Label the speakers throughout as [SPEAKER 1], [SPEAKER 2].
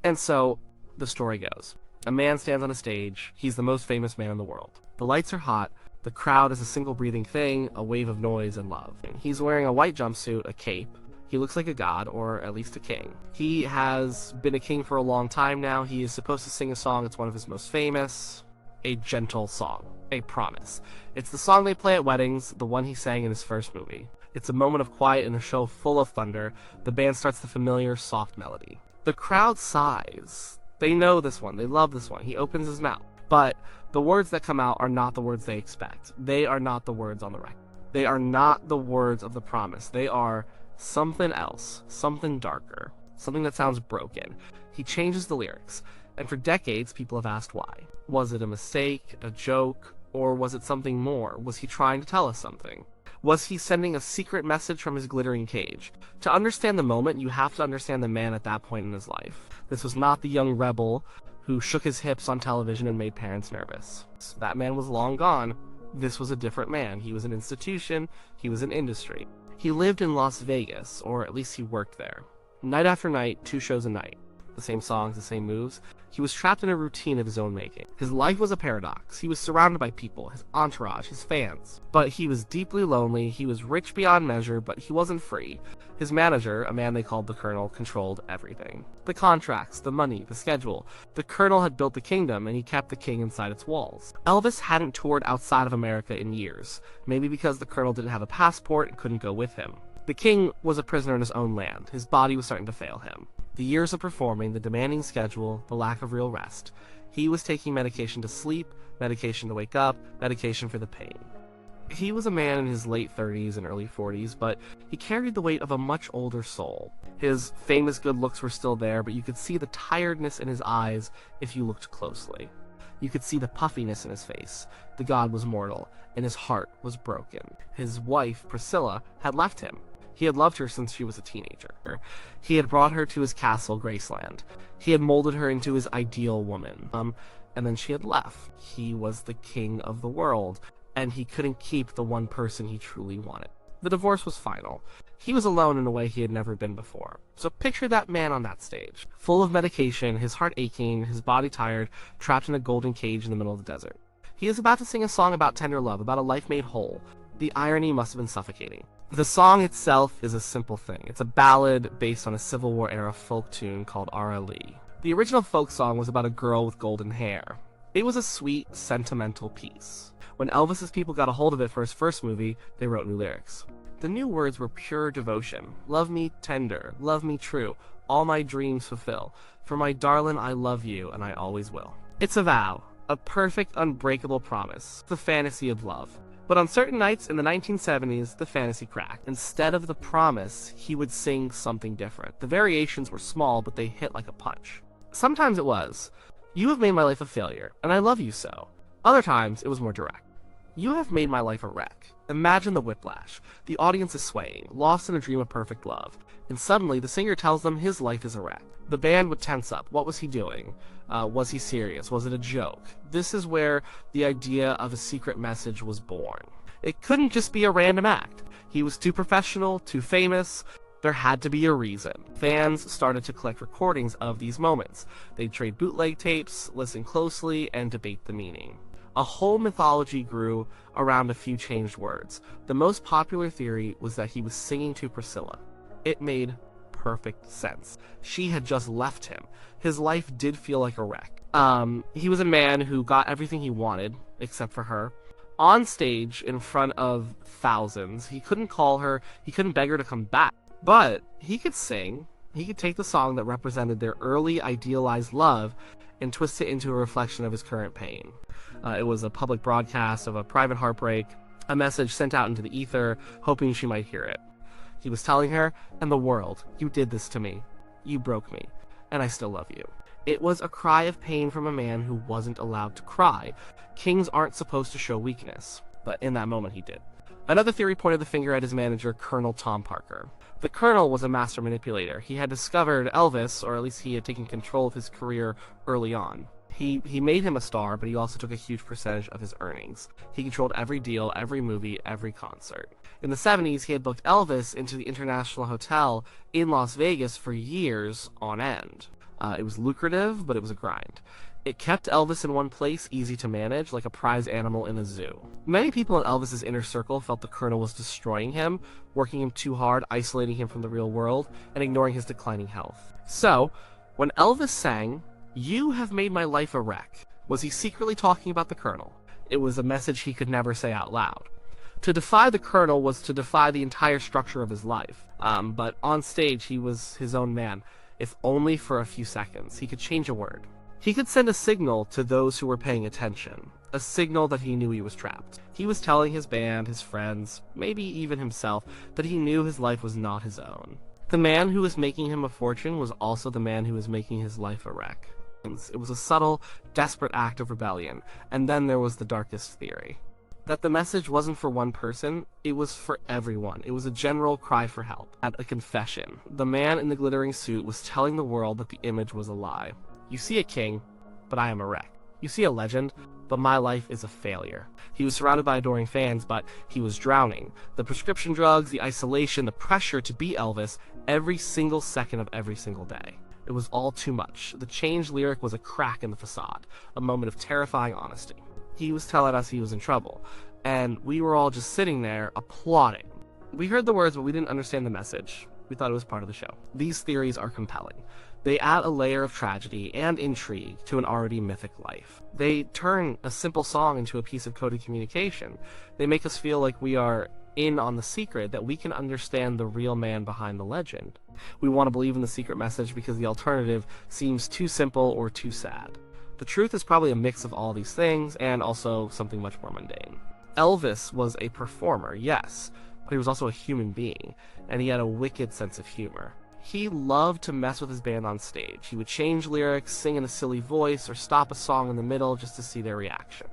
[SPEAKER 1] And so, the story goes. A man stands on a stage. He's the most famous man in the world. The lights are hot. The crowd is a single breathing thing, a wave of noise and love. He's wearing a white jumpsuit, a cape. He looks like a god, or at least a king. He has been a king for a long time now. He is supposed to sing a song that's one of his most famous. A gentle song. A promise. It's the song they play at weddings, the one he sang in his first movie. It's a moment of quiet in a show full of thunder. The band starts the familiar, soft melody. The crowd sighs. They know this one. They love this one. He opens his mouth. But the words that come out are not the words they expect. They are not the words on the record. They are not the words of the promise. They are something else, something darker, something that sounds broken. He changes the lyrics, and for decades people have asked why. Was it a mistake, a joke, or was it something more? Was he trying to tell us something? Was he sending a secret message from his glittering cage? To understand the moment, you have to understand the man at that point in his life. This was not the young rebel who shook his hips on television and made parents nervous. That man was long gone. This was a different man. He was an institution. He was an industry. He lived in Las Vegas, or at least he worked there. Night after night, 2 shows a night. The same songs, the same moves. He was trapped in a routine of his own making. His life was a paradox. He was surrounded by people, his entourage, his fans. But he was deeply lonely. He was rich beyond measure, but he wasn't free. His manager, a man they called the Colonel, controlled everything. The contracts, the money, the schedule. The Colonel had built the kingdom, and he kept the king inside its walls. Elvis hadn't toured outside of America in years, maybe because the Colonel didn't have a passport and couldn't go with him. The king was a prisoner in his own land. His body was starting to fail him. The years of performing, the demanding schedule, the lack of real rest. He was taking medication to sleep, medication to wake up, medication for the pain. He was a man in his late 30s and early 40s, but he carried the weight of a much older soul. His famous good looks were still there, but you could see the tiredness in his eyes if you looked closely. You could see the puffiness in his face. The god was mortal, and his heart was broken. His wife, Priscilla, had left him. He had loved her since she was a teenager. He had brought her to his castle, Graceland. He had molded her into his ideal woman. And then she had left. He was the king of the world, and he couldn't keep the one person he truly wanted. The divorce was final. He was alone in a way he had never been before. So picture that man on that stage, full of medication, his heart aching, his body tired, trapped in a golden cage in the middle of the desert. He is about to sing a song about tender love, about a life made whole. The irony must have been suffocating. The song itself is a simple thing. It's a ballad based on a Civil War era folk tune called R. Lee. The original folk song was about a girl with golden hair. It was a sweet, sentimental piece. When Elvis's people got a hold of it for his first movie, they wrote new lyrics. The new words were pure devotion. Love me tender, love me true, all my dreams fulfill. For my darling, I love you, and I always will. It's a vow, a perfect, unbreakable promise, the fantasy of love. But on certain nights in the 1970s, the fantasy cracked. Instead of the promise, he would sing something different. The variations were small, but they hit like a punch. Sometimes it was, you have made my life a failure, and I love you so. Other times, it was more direct. You have made my life a wreck. Imagine the whiplash. The audience is swaying, lost in a dream of perfect love. And suddenly, the singer tells them his life is a wreck. The band would tense up. What was he doing? Was he serious? Was it a joke? This is where the idea of a secret message was born. It couldn't just be a random act. He was too professional, too famous. There had to be a reason. Fans started to collect recordings of these moments. They'd trade bootleg tapes, listen closely, and debate the meaning. A whole mythology grew around a few changed words. The most popular theory was that he was singing to Priscilla. It made perfect sense. She had just left him. His life did feel like a wreck. He was a man who got everything he wanted, except for her. On stage, in front of thousands, he couldn't call her, he couldn't beg her to come back. But he could sing. He could take the song that represented their early idealized love and twist it into a reflection of his current pain. It was a public broadcast of a private heartbreak, a message sent out into the ether, hoping she might hear it. He was telling her, and the world, you did this to me. You broke me, and I still love you. It was a cry of pain from a man who wasn't allowed to cry. Kings aren't supposed to show weakness, but in that moment he did. Another theory pointed the finger at his manager, Colonel Tom Parker. The Colonel was a master manipulator. He had discovered Elvis, or at least he had taken control of his career early on. He made him a star, but he also took a huge percentage of his earnings. He controlled every deal, every movie, every concert. In the 70s, he had booked Elvis into the International Hotel in Las Vegas for years on end. It was lucrative, but it was a grind. It kept Elvis in one place, easy to manage, like a prize animal in a zoo. Many people in Elvis's inner circle felt the Colonel was destroying him, working him too hard, isolating him from the real world, and ignoring his declining health. So, when Elvis sang, "You have made my life a wreck," was he secretly talking about the Colonel? It was a message he could never say out loud. To defy the Colonel was to defy the entire structure of his life. But on stage, he was his own man, if only for a few seconds. He could change a word. He could send a signal to those who were paying attention, a signal that he knew he was trapped. He was telling his band, his friends, maybe even himself, that he knew his life was not his own. The man who was making him a fortune was also the man who was making his life a wreck. It was a subtle, desperate act of rebellion, and then there was the darkest theory. That the message wasn't for one person, it was for everyone. It was a general cry for help, at a confession. The man in the glittering suit was telling the world that the image was a lie. You see a king, but I am a wreck. You see a legend, but my life is a failure. He was surrounded by adoring fans, but he was drowning. The prescription drugs, the isolation, the pressure to be Elvis every single second of every single day. It was all too much. The changed lyric was a crack in the facade, a moment of terrifying honesty. He was telling us he was in trouble, and we were all just sitting there applauding. We heard the words, but we didn't understand the message. We thought it was part of the show. These theories are compelling. They add a layer of tragedy and intrigue to an already mythic life. They turn a simple song into a piece of coded communication. They make us feel like we are in on the secret, that we can understand the real man behind the legend. We want to believe in the secret message because the alternative seems too simple or too sad. The truth is probably a mix of all these things, and also something much more mundane. Elvis was a performer, yes, but he was also a human being, and he had a wicked sense of humor. He loved to mess with his band on stage. He would change lyrics, sing in a silly voice, or stop a song in the middle just to see their reaction.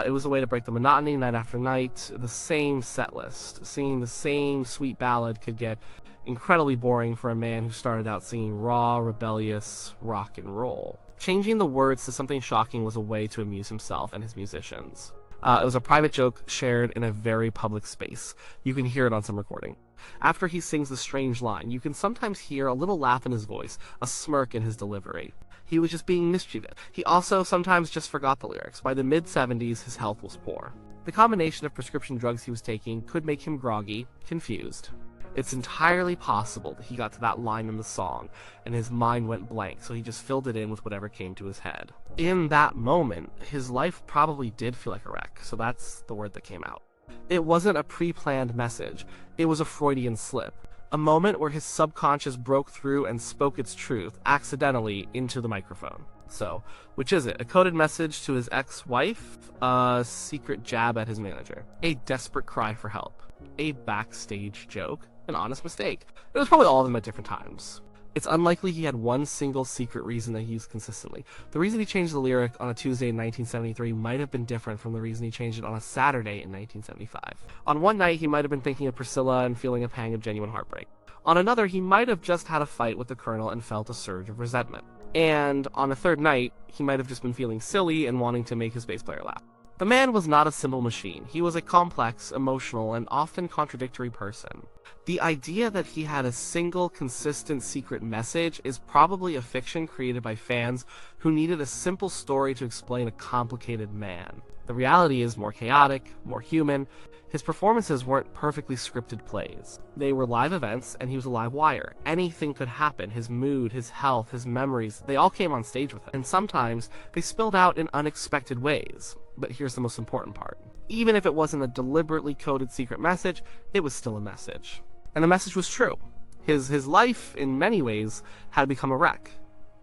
[SPEAKER 1] It was a way to break the monotony night after night. The same set list, singing the same sweet ballad could get incredibly boring for a man who started out singing raw, rebellious rock and roll. Changing the words to something shocking was a way to amuse himself and his musicians. It was a private joke shared in a very public space. You can hear it on some recording. After he sings the strange line, you can sometimes hear a little laugh in his voice, a smirk in his delivery. He was just being mischievous. He also sometimes just forgot the lyrics. By the mid-70s, his health was poor. The combination of prescription drugs he was taking could make him groggy, confused. It's entirely possible that he got to that line in the song, and his mind went blank, so he just filled it in with whatever came to his head. In that moment, his life probably did feel like a wreck, so that's the word that came out. It wasn't a pre-planned message. It was a Freudian slip. A moment where his subconscious broke through and spoke its truth, accidentally, into the microphone. So, which is it? A coded message to his ex-wife? A secret jab at his manager? A desperate cry for help? A backstage joke? An honest mistake? It was probably all of them at different times. It's unlikely he had one single secret reason that he used consistently. The reason he changed the lyric on a Tuesday in 1973 might have been different from the reason he changed it on a Saturday in 1975. On one night, he might have been thinking of Priscilla and feeling a pang of genuine heartbreak. On another, he might have just had a fight with the Colonel and felt a surge of resentment. And on a third night, he might have just been feeling silly and wanting to make his bass player laugh. The man was not a simple machine. He was a complex, emotional, and often contradictory person. The idea that he had a single, consistent, secret message is probably a fiction created by fans who needed a simple story to explain a complicated man. The reality is more chaotic, more human. His performances weren't perfectly scripted plays. They were live events, and he was a live wire. Anything could happen. His mood, his health, his memories, they all came on stage with him. And sometimes, they spilled out in unexpected ways. But here's the most important part. Even if it wasn't a deliberately coded secret message, it was still a message. And the message was true. His life, in many ways, had become a wreck.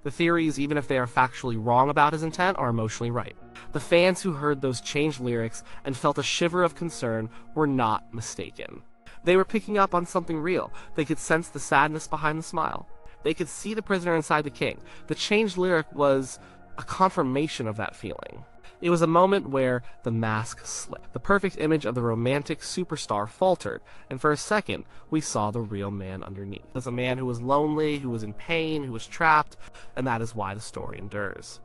[SPEAKER 1] The theories, even if they are factually wrong about his intent, are emotionally right. The fans who heard those changed lyrics and felt a shiver of concern were not mistaken. They were picking up on something real. They could sense the sadness behind the smile. They could see the prisoner inside the king. The changed lyric was a confirmation of that feeling. It was a moment where the mask slipped. The perfect image of the romantic superstar faltered, and for a second, we saw the real man underneath. It was a man who was lonely, who was in pain, who was trapped, and that is why the story endures.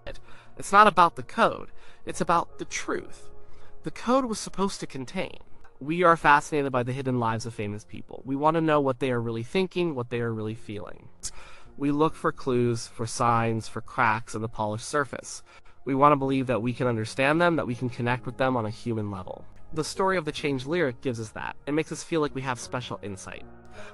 [SPEAKER 1] It's not about the code. It's about the truth. The code was supposed to contain. We are fascinated by the hidden lives of famous people. We want to know what they are really thinking, what they are really feeling. We look for clues, for signs, for cracks in the polished surface. We want to believe that we can understand them, that we can connect with them on a human level. The story of the changed lyric gives us that. It makes us feel like we have special insight.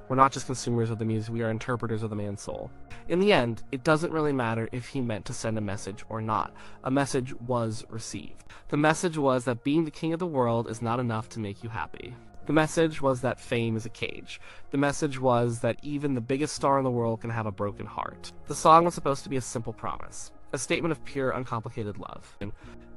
[SPEAKER 1] We're not just consumers of the music, we are interpreters of the man's soul. In the end, it doesn't really matter if he meant to send a message or not. A message was received. The message was that being the king of the world is not enough to make you happy. The message was that fame is a cage. The message was that even the biggest star in the world can have a broken heart. The song was supposed to be a simple promise, a statement of pure, uncomplicated love.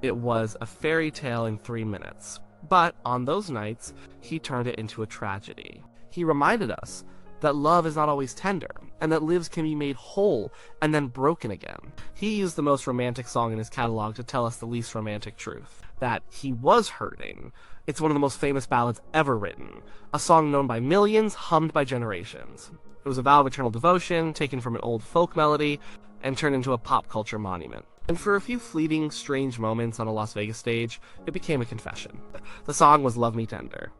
[SPEAKER 1] It was a fairy tale in 3 minutes. But on those nights, he turned it into a tragedy. He reminded us that love is not always tender, and that lives can be made whole and then broken again. He used the most romantic song in his catalog to tell us the least romantic truth, that he was hurting. It's one of the most famous ballads ever written, a song known by millions, hummed by generations. It was a vow of eternal devotion, taken from an old folk melody, and turned into a pop culture monument. And for a few fleeting, strange moments on a Las Vegas stage, it became a confession. The song was Love Me Tender.